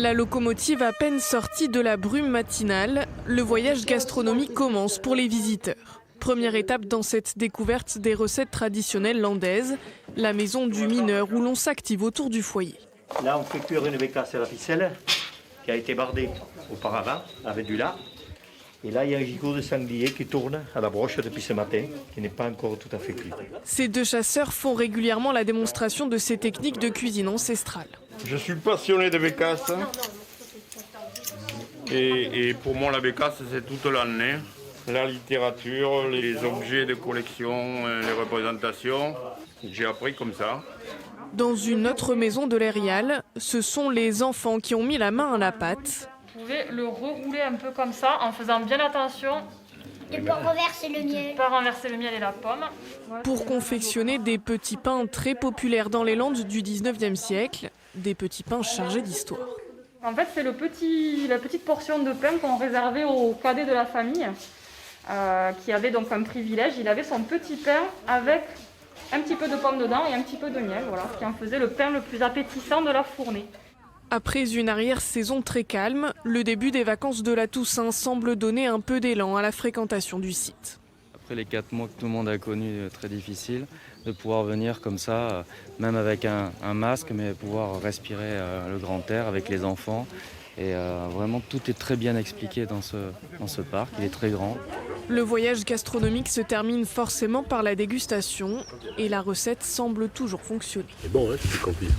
La locomotive à peine sortie de la brume matinale, le voyage gastronomique commence pour les visiteurs. Première étape dans cette découverte des recettes traditionnelles landaises, la maison du mineur où l'on s'active autour du foyer. Là, on fait cuire une bécasse à la ficelle qui a été bardée auparavant avec du lard. Et là, il y a un gigot de sanglier qui tourne à la broche depuis ce matin, qui n'est pas encore tout à fait cuit. Ces deux chasseurs font régulièrement la démonstration de ces techniques de cuisine ancestrale. Je suis passionné de bécasse. Et pour moi, la bécasse, c'est toute l'année. La littérature, les objets de collection, les représentations. J'ai appris comme ça. Dans une autre maison de l'Érial, ce sont les enfants qui ont mis la main à la pâte. Vous pouvez le rerouler un peu comme ça en faisant bien attention de ne pas renverser le miel. Pas renverser le miel et la pomme. Pour confectionner des petits pains très populaires dans les Landes du 19e siècle, des petits pains chargés d'histoire. En fait, c'est la petite portion de pain qu'on réservait aux cadets de la famille, qui avait donc un privilège. Il avait son petit pain avec un petit peu de pomme dedans et un petit peu de miel, voilà, ce qui en faisait le pain le plus appétissant de la fournée. Après une arrière-saison très calme, le début des vacances de la Toussaint semble donner un peu d'élan à la fréquentation du site. Après les 4 mois que tout le monde a connus très difficiles, de pouvoir venir comme ça, même avec un masque, mais pouvoir respirer le grand air avec les enfants. Et vraiment, tout est très bien expliqué dans ce parc, il est très grand. Le voyage gastronomique se termine forcément par la dégustation et la recette semble toujours fonctionner. C'est bon, hein, c'est camping.